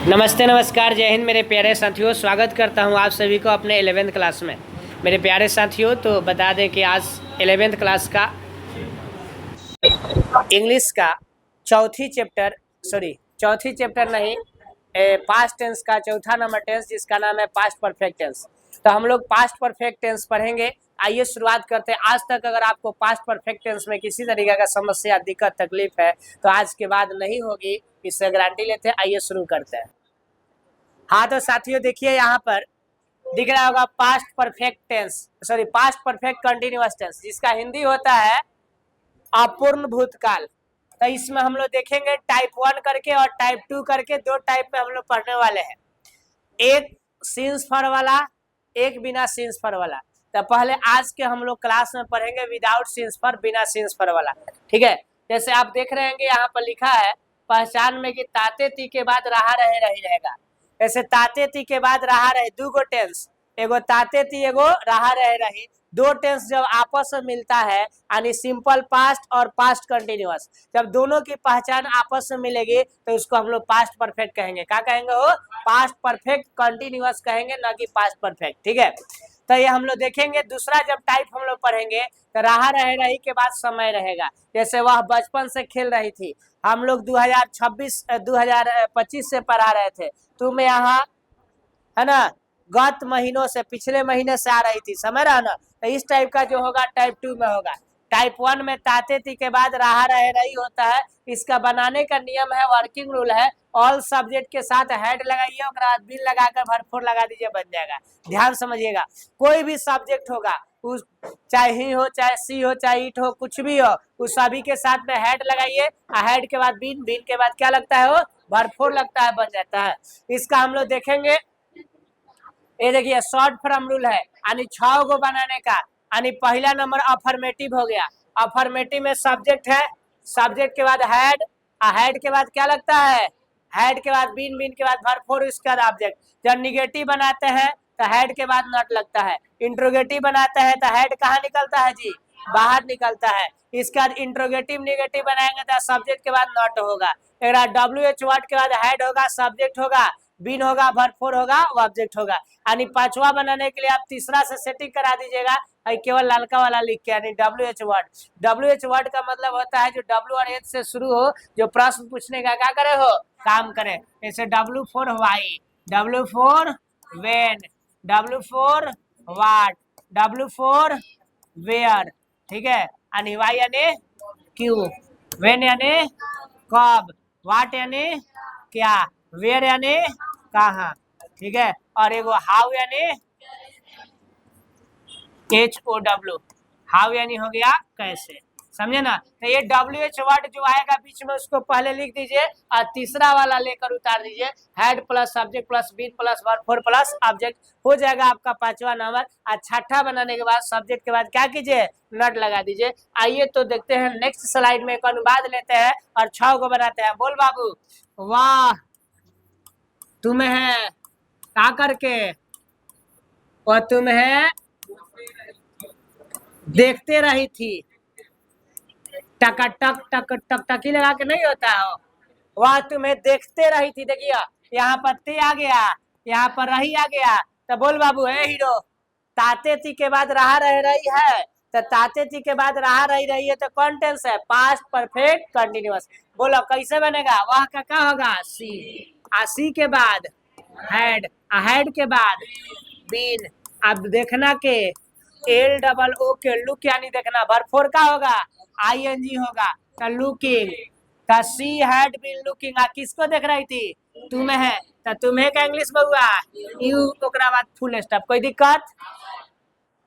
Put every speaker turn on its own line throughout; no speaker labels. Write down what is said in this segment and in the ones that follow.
नमस्ते नमस्कार जय हिंद मेरे प्यारे साथियों। स्वागत करता हूं आप सभी को अपने 11वीं क्लास में। मेरे प्यारे साथियों, तो बता दें कि आज 11वीं क्लास का इंग्लिश का चौथी चैप्टर नहीं, पास्ट टेंस का चौथा नंबर टेंस, जिसका नाम है पास्ट परफेक्ट टेंस। तो हम लोग पास्ट परफेक्ट टेंस पढ़ेंगे। आइए शुरुआत करते हैं। आज तक अगर आपको पास्ट परफेक्ट टेंस में किसी तरीके का समस्या, दिक्कत, तकलीफ है तो आज के बाद नहीं होगी, इससे गारंटी लेते हैं। आइए शुरू करते हैं। हाँ तो साथियों देखिए, यहाँ पर दिख रहा होगा पास्ट परफेक्ट कंटिन्यूअस टेंस, जिसका हिंदी होता है अपूर्ण भूतकाल। तो इसमें हम लोग देखेंगे टाइप 1 करके और टाइप 2 करके, दो टाइप में हम लोग पढ़ने वाले हैं। एक सीन्स फॉर वाला, एक बिना सीन्स फॉर वाला। तो पहले आज के हम लोग क्लास में पढ़ेंगे विदाउट सीन्स फॉर, बिना सीन्स फॉर वाला। ठीक है, जैसे आप देख रहे हैं कि यहाँ पर लिखा है पहचान में कि ताते ती के बाद रहा रहे रही रहेगा। ऐसे ताते ती के बाद रहा रहे, दो गो टेंस, एगो ताते ती एगो रहा रहे रही। दो टेंस जब आपस में मिलता है यानी सिंपल पास्ट और पास्ट कंटिन्यूअस, जब दोनों की पहचान आपस में मिलेगी तो उसको हम लोग पास्ट परफेक्ट कहेंगे। क्या कहेंगे? वो पास्ट परफेक्ट कंटिन्यूअस कहेंगे, ना कि पास्ट परफेक्ट। ठीक है, तो ये हम लोग देखेंगे। दूसरा जब टाइप हम लोग पढ़ेंगे तो रहा रहे रही के बाद समय रहेगा। जैसे वह बचपन से खेल रही थी, हम लोग 2025 से पढ़ा रहे थे। तुम यहाँ है ना गत महीनों से, पिछले महीने से आ रही थी, समझ रहा ना। तो इस टाइप का जो होगा टाइप 2 में होगा। टाइप 1 में ताते ती के बाद रहा रहे रही होता है। इसका बनाने का नियम है, वर्किंग रूल है, ऑल सब्जेक्ट के साथ हेड लगाइए और बाद बिन लगाकर भरपूर लगा दीजिए, बन जाएगा। ध्यान समझिएगा, कोई भी सब्जेक्ट होगा, उस चाहे ही हो, चाहे सी हो, चाहे ईट हो, कुछ भी हो, उस सभी के साथ में हेड लगाइए। हेड के बाद बिन, बिन के बाद क्या लगता है? वो भरपूर लगता है, बन जाता है। इसका हम लोग देखेंगे। ये देखिए शॉर्ट फॉर्म रूल है, यानी 6 गो बनाने का। यानी पहला नंबर अफर्मेटिव हो गया। अफर्मेटिव में सब्जेक्ट है, सब्जेक्ट के बाद हेड, हेड के बाद क्या लगता है? हेड के बाद बिन, बिन के बाद भरपूर, इसका ऑब्जेक्ट। जब निगेटिव बनाते हैं तो हेड के बाद नॉट लगता है। इंट्रोगेटिव बनाते हैं तो हेड कहाँ निकलता है जी? बाहर निकलता है। इसके बाद इंट्रोगेटिव निगेटिव बनाएंगे तो सब्जेक्ट के बाद नॉट होगा। WH वर्ड के बाद हेड होगा, सब्जेक्ट होगा, बिन होगा, भरपूर होगा, ऑब्जेक्ट होगा। यानी पांचवा बनाने के लिए आप तीसरा से सेटिंग करा दीजिएगा, केवल ललका वाला लिख के, यानी WH वर्ड। WH वर्ड का मतलब होता है जो W और H से शुरू हो, जो प्रश्न पूछने का क्या करे हो, काम करे। जैसे W for why, W for when, W for what, W for where. ठीक है, यानी वाई यानी क्यू, वेन यानी कब, वाट यानी क्या, वेयर यानी कहाँ। ठीक है, और एगो हाउ यानी HOW, हाउ यानी हो गया कैसे। समझे ना। तो ये WH वर्ड जो आएगा बीच में, उसको पहले लिख दीजिए और तीसरा वाला लेकर उतार दीजिए। हेड प्लस सब्जेक्ट प्लस बिन प्लस वर्ब प्लस ऑब्जेक्ट, हो जाएगा आपका पांचवा नंबर। और छठा बनाने के बाद सब्जेक्ट के बाद क्या कीजिए? नट लगा दीजिए। आइए तो देखते हैं नेक्स्ट स्लाइड में, एक अनुवाद लेते हैं और 6 को बनाते हैं। बोल बाबू। वाह तुम्हें क्या करके, और तुम्हें देखते रही थी। टक टक टक टक टकी लगा के नहीं होता हो, वह तुम्हें देखते रही थी। देखिए यहाँ पर ते आ गया, यहाँ पर रही आ गया। तो बोल बाबू, है हीरो, ताते ती के बाद रहा रह रही है। तो ताते ती के बाद रहा रही रही है तो कौन टेंस है? Past perfect continuous. बोलो कैसे बनेगा? वह का क्या होगा? सी, सी के बाद हेड, हेड के बाद बीन। अब देखना के LOO के लुक यानी देखना, भरपूर का होगा ING होगा। तो लुकिंग, तो सी हैड बीन लुकिंग। किसको देख रही थी? तुम्हें है, तो तुम्हें का इंग्लिश में हुआ यू, ओकरा बाद फुल स्टॉप। कोई दिक्कत?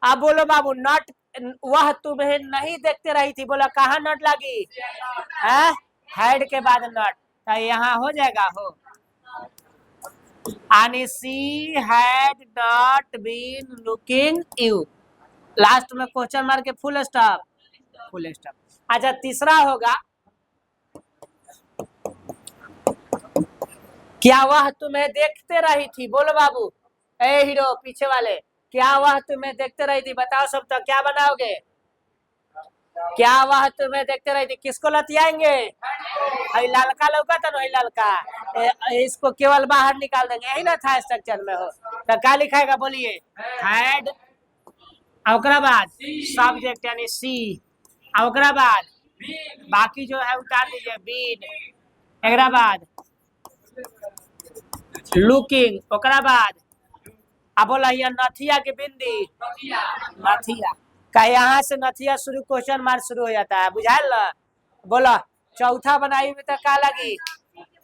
अब बोलो बाबू, नॉट, वह तुम्हें नहीं देखते रही थी। बोला कहाँ नॉट लगी है? हेड के बाद नॉट, तो यहाँ हो जाएगा हो। And she had not been looking you, last में क्वेश्चन मार के फुल स्टॉप, फुल स्टॉप। अच्छा तीसरा होगा, क्या वह तुम्हें देखते रही थी? बोलो बाबू, ए हीरो पीछे वाले, क्या वह तुम्हें देखते रही थी? बताओ सब, तो क्या बनाओगे? क्या वह तुम्हें देखते रही थी? किसको लतियाएंगे? ललका लौका था ना, ललका इसको केवल बाहर निकाल देंगे, यही ना था स्ट्रक्चर में हो। तो क्या लिखाएगा बोलिए? हैड। ओकरा बाद सब्जेक्ट यानी सी। ओकरा बाद बाकी जो है उतार दीजिए, बीन। एकरा बाद लुकिंग। ओकरा बाद अब बोला नथिया के बिंदी, नथिया का यहाँ से नथिया शुरू, क्वेश्चन मार्क शुरू हो जाता है, बुझाइल ना? बोला चौथा बनाई में तो का लगी?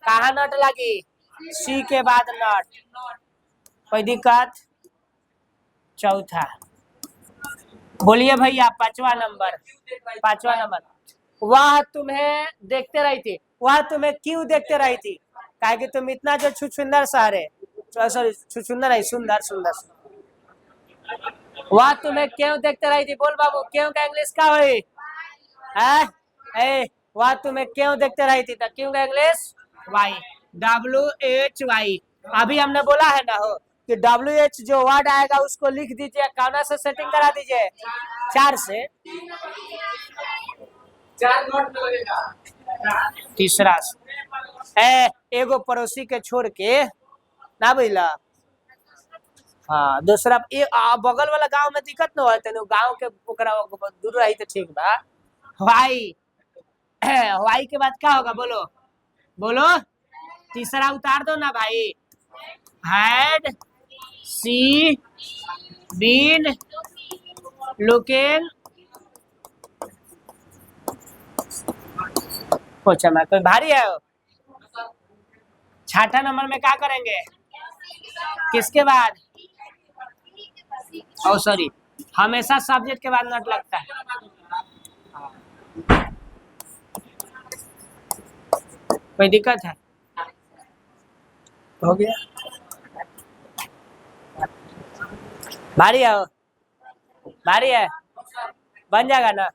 कहाँ नट लगी? सी के बाद नट। कोई दिक्कत? चौथा बोलिए भैया, पांचवा नंबर। पांचवा नंबर, वह तुम्हें देखते रही थी। वह तुम्हें क्यों देखते रही थी? काहे कि तुम इतना जो छुछुंदर सहरे, सॉरी छुछुंदर है, सुंदर सुंदर। वह तुम्हें क्यों देखते रही थी? बोल बाबू, क्यों का इंग्लिश का हुई है? वह तुम्हें क्यों देखते रही थी? तो क्यों का इंग्लिश वाई, WHY। अभी हमने बोला है ना हो कि WH जो वर्ड आएगा उसको लिख दीजिए, कौना से सेटिंग करा दीजिए? 4 से। 4 नोट लगेगा। तीसरा एगो पड़ोसी के छोड़ के ना बुझला। हाँ, दूसरा बगल वाला गांव में दिक्कत न हो, तेन गांव के दूर रही तो ठीक बा। वाई वाई के बाद क्या होगा? बोलो बोलो, तीसरा उतार दो ना भाई। Had she been looking. पूछा मैं, कोई भारी है? छठा नंबर में क्या करेंगे? किसके बाद? ओ सॉरी, हमेशा सब्जेक्ट के बाद नट लगता है। कोई दिक्कत है? हो गया? भारी है? भारी है? बन जाएगा ना?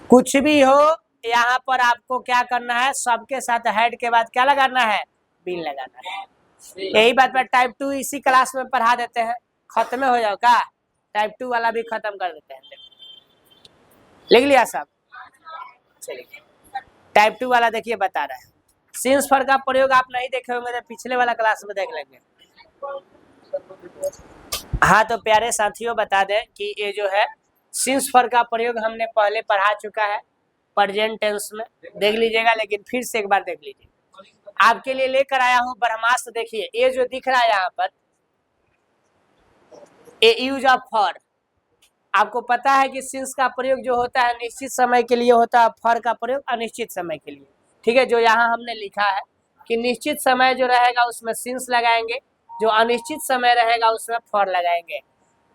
कुछ भी हो यहाँ पर आपको क्या करना है? सबके साथ हेड के बाद क्या लगाना है? बिन लगाना है। यही बात पर टाइप 2 इसी क्लास में पढ़ा देते हैं, खत्म हो जाओ का? टाइप 2 वाला भी खत्म कर देते हैं। लिख लिया सब? चलिए, टाइप 2 वाला देखिए बता रहा है। सिंस फॉर का प्रयोग आप नहीं देखे होंगे तो पिछले वाला क्लास में देख लेंगे। हाँ तो प्यारे साथियों बता दें कि ये जो है सिंस फॉर का प्रयोग हमने पहले पढ़ा चुका है प्रेजेंट टेंस में, देख लीजिएगा, लेकिन फिर से एक बार देख लीजिए। आपके लिए लेकर आया हूं ब्रह्मास्त्र। देखिए ये जो दिख रहा है यहाँ पर, ए यूज ऑफ फॉर। आपको पता है कि सिंस का प्रयोग जो होता है निश्चित समय के लिए होता है, फॉर का प्रयोग अनिश्चित समय के लिए। ठीक है, जो यहाँ हमने लिखा है कि निश्चित समय जो रहेगा उसमें सिंस लगाएंगे, जो अनिश्चित समय रहेगा उसमें फॉर लगाएंगे।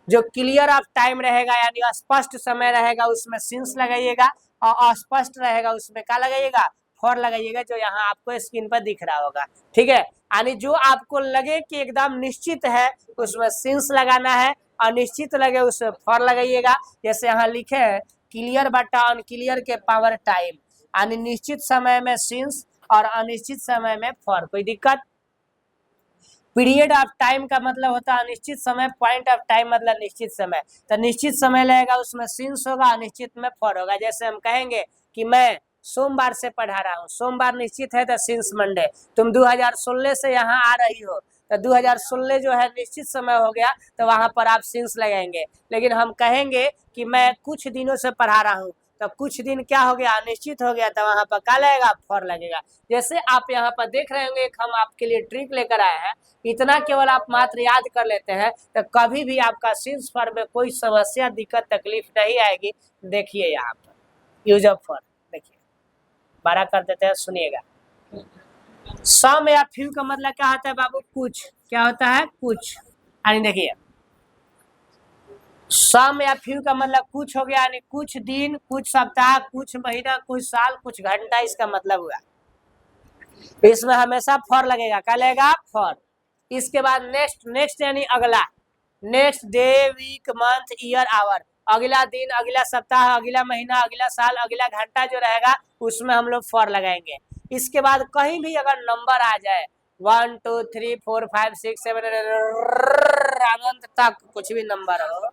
जो क्लियर ऑफ टाइम रहेगा यानी स्पष्ट समय रहेगा उसमें सिंस लगाइएगा, और अस्पष्ट रहेगा उसमें क्या लगाइएगा? फॉर लगाइएगा, जो यहाँ आपको स्क्रीन पर दिख रहा होगा। ठीक है, यानी जो आपको लगे कि एकदम निश्चित है उसमें सिंस लगाना है, अनिश्चित लगे उसमें फॉर लगाइएगा। जैसे यहाँ लिखे हैं क्लियर बटा अनक्लियर के पावर टाइम, यानी निश्चित समय में सिंस और अनिश्चित समय में फॉर। कोई दिक्कत? पीरियड ऑफ टाइम का मतलब होता है अनिश्चित समय, पॉइंट ऑफ टाइम मतलब निश्चित समय। तो निश्चित समय लगेगा उसमें सिंस होगा, अनिश्चित में फॉर होगा। जैसे हम कहेंगे कि मैं सोमवार से पढ़ा रहा हूँ, सोमवार निश्चित है तो सिंस मंडे। तुम 2016 से यहाँ आ रही हो तो 2016 जो है निश्चित समय हो गया, तो वहां पर आप सिंस लगाएंगे। लेकिन हम कहेंगे कि मैं कुछ दिनों से पढ़ा रहा हूँ, तो कुछ दिन क्या हो गया? अनिश्चित हो गया, तो वहां पर क्या लगेगा? फॉर लगेगा। जैसे आप यहाँ पर देख रहे होंगे, हम आपके लिए ट्रिक लेकर आए हैं, इतना केवल आप मात्र याद कर लेते हैं तो कभी भी आपका सिंस फॉर में कोई समस्या, दिक्कत, तकलीफ नहीं आएगी। देखिए यहाँ पर यूज ऑफ फॉर, देखिए बड़ा कर देते हैं, सुनिएगा। सम या फ्यू का मतलब क्या होता है बाबू? कुछ। क्या होता है? कुछ। यानी देखिए सम या फ्यू का मतलब कुछ हो गया, यानी कुछ दिन, कुछ सप्ताह, कुछ महीना, कुछ साल, कुछ घंटा, इसका मतलब हुआ। इसमें हमेशा फॉर लगेगा। क्या लगेगा? फॉर। इसके बाद नेक्स्ट, नेक्स्ट यानी अगला, next day, week, month, year, hour, अगला दिन, अगला सप्ताह, अगला महीना, अगला साल, अगला घंटा जो रहेगा उसमें हम लोग फॉर लगाएंगे। इसके बाद कहीं भी अगर नंबर आ जाए 1 2 3 4 5 6 7 अनंत तक, कुछ भी नंबर हो,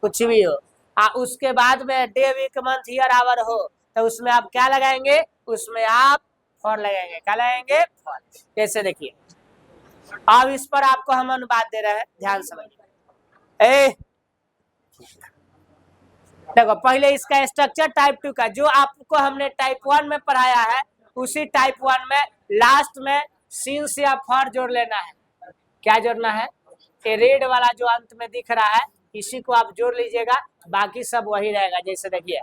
कुछ भी हो, उसके बाद में day week month year hour हो तो उसमें आप क्या लगाएंगे, उसमें आप फॉर लगाएंगे। क्या लगाएंगे, फॉर। कैसे देखिए, अब इस पर आपको हम अनुवाद दे रहे हैं, ध्यान समझिए। देखो पहले इसका स्ट्रक्चर टाइप 2 का जो आपको हमने टाइप 1 में पढ़ाया है, उसी टाइप 1 में लास्ट में सिंस या फॉर जोड़ लेना है। क्या जोड़ना है, ये रेड वाला जो अंत में दिख रहा है इसी को आप जोड़ लीजिएगा, बाकी सब वही रहेगा। जैसे देखिए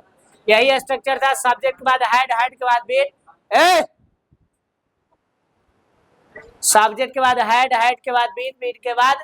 यही स्ट्रक्चर था, सब्जेक्ट के बाद हेड, हेड के बाद बीट, सब्जेक्ट के बाद हेड, हेड के बाद बीट, बीट के बाद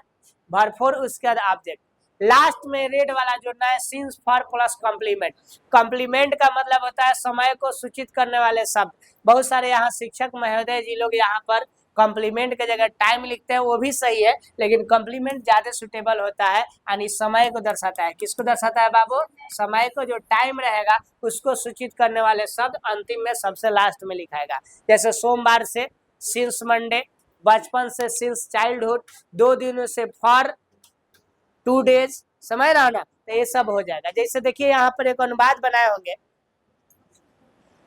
भरपूर, उसके बाद ऑब्जेक्ट, लास्ट में रेड वाला जोड़ना है since four plus complement. Complement का मतलब होता है समय को सूचित करने वाले शब्द। बहुत सारे यहाँ शिक्षक महोदय जी लोग यहाँ पर कॉम्प्लीमेंट के जगह टाइम लिखते हैं, वो भी सही है, लेकिन कॉम्प्लीमेंट ज्यादा सुटेबल होता है, यानी समय को दर्शाता है। किसको दर्शाता है बाबू, समय को, जो टाइम रहेगा उसको सूचित करने वाले शब्द अंतिम में सबसे लास्ट में लिखाएगा। जैसे सोमवार से सिंस मंडे, बचपन से सिंस चाइल्डहुड, 2 दिनों से फॉर 2 डेज, समझ रहा ना, तो ये सब हो जाएगा। जैसे देखिए यहाँ पर एक अनुवाद बनाए होंगे,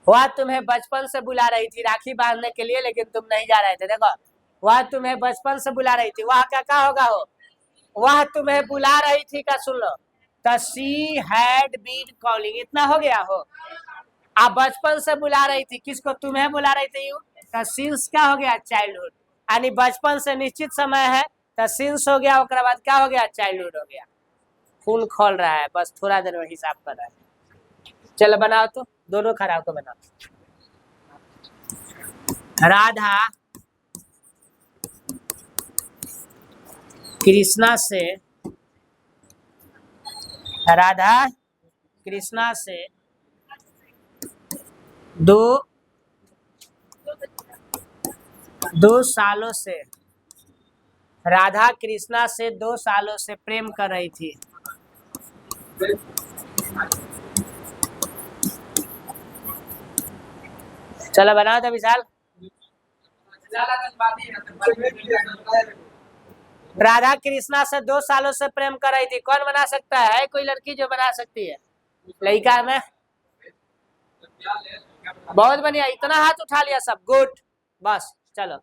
वह तुम्हें बचपन से बुला रही थी राखी बांधने के लिए लेकिन तुम नहीं जा रहे थे। देखो वह तुम्हें बचपन से बुला रही थी, वह क्या होगा, हो वह तुम्हें बुला रही थी का सुन लो, तो शी हैड बीन कॉलिंग, इतना हो गया हो। आप बचपन से बुला रही थी, किसको, तुम्हें बुला रही थी, तो सिंस क्या हो गया, चाइल्डहुड, यानी बचपन से निश्चित समय है तो सिंस हो गया, उसके बाद क्या हो गया, चाइल्डहुड हो गया। खून खोल रहा है, बस थोड़ा देर में हिसाब कर रहा है। चलो बनाओ, तो दोनों खड़ा होकर बनाओ। राधा कृष्णा से, राधा कृष्णा से 2 सालों से, राधा कृष्णा से 2 सालों से प्रेम कर रही थी। चलो बनाओ तो विशाल। राधा कृष्णा से 2 सालों से प्रेम कर रही थी, कौन बना सकता है, कोई लड़की जो बना सकती है, लड़का में। बहुत बढ़िया, इतना हाथ उठा लिया सब, गुड, बस चलो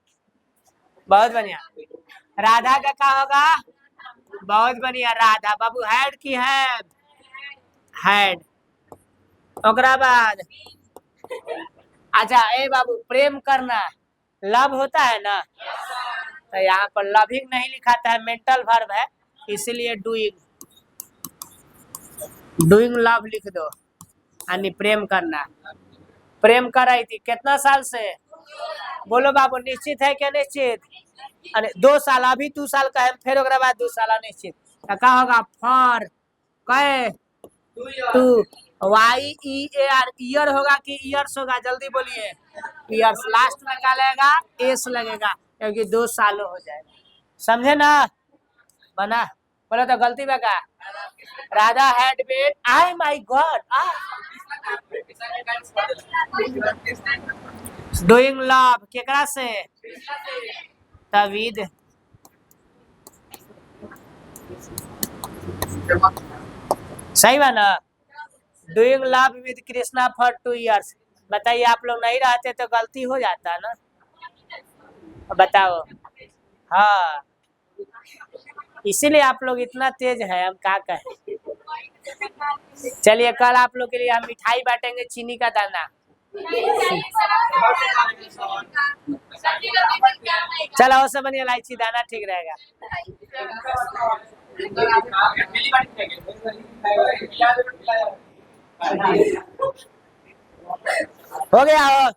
बहुत बढ़िया। राधा का क्या होगा, बहुत बढ़िया, राधा बाबू हैड की हैड, हैड, ओकरा बाद अच्छा ए बाबू प्रेम करना लव होता है ना, तो यहाँ पर लविंग नहीं लिखाता है, मेंटल वर्ब है, इसलिए डूइंग, डूइंग लव लिख दो, यानी प्रेम करना। प्रेम कर रही थी कितना साल से, बोलो बाबू, निश्चित है क्या, निश्चित, अरे 2 साल, अभी 2 साल का है, फिर ओकरा बाद 2 साल निश्चित, क्या होगा, फॉर कहे 2, YEAR, ईयर होगा कि ईयर्स होगा, जल्दी बोलिए, ईयर्स, लास्ट में क्या लगेगा, एस लगेगा, क्योंकि 2 सालों हो जाएगा, समझे ना, बना, बोलो तो गलती में का, Radha had been, I my god, doing love केकरा से, तवीद, सही बा ना, doing love with Krishna for 2 years. बताइए आप लोग नहीं रहते तो गलती हो जाता ना, बताओ, हाँ इसीलिए आप लोग इतना तेज है, हम क्या कहें। चलिए कल आप लोग के लिए हम मिठाई बांटेंगे, चीनी का दाना, चलो उससे बनिए इलायची दाना, ठीक रहेगा। हो गया हो,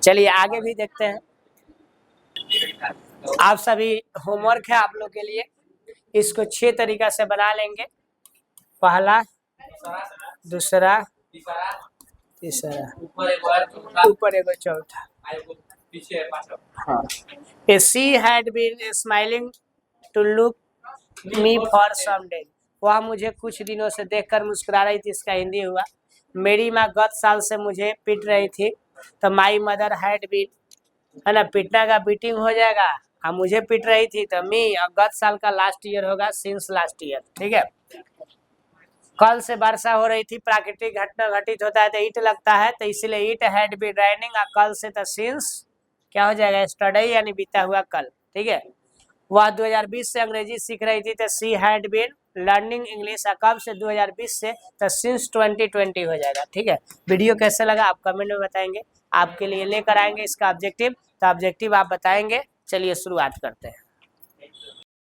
चलिए आगे भी देखते हैं। आप सभी होमवर्क है आप लोग के लिए, इसको 6 तरीका से बना लेंगे, पहला, दूसरा, तीसरा, ऊपर एगो चौथा। हाँ, she had been smiling to look me for some day, वह मुझे कुछ दिनों से देखकर मुस्कुरा रही थी, इसका हिंदी हुआ, मेरी माँ गत साल से मुझे पीट रही थी, तो माई मदर हैड बीन, है ना, पीटना का बीटिंग हो जाएगा, हाँ मुझे पिट रही थी तो मी, और गत साल का लास्ट ईयर होगा सिंस लास्ट ईयर। ठीक है, कल से वर्षा हो रही थी, प्राकृतिक घटना घटित होता है तो ईट लगता है, तो इसीलिए ईट हैड बीन राइनिंग, और कल से तो सिंस क्या हो जाएगा, स्टडी यानी बीता हुआ कल। ठीक है, वह 2020 से अंग्रेजी सीख रही थी तो she had been learning English, कब से 2020 से, तो सिंस 2020 हो जाएगा। ठीक है, वीडियो कैसे लगा आप कमेंट में बताएंगे, आपके लिए लेकर आएंगे इसका ऑब्जेक्टिव, तो ऑब्जेक्टिव आप बताएंगे। चलिए शुरुआत करते हैं।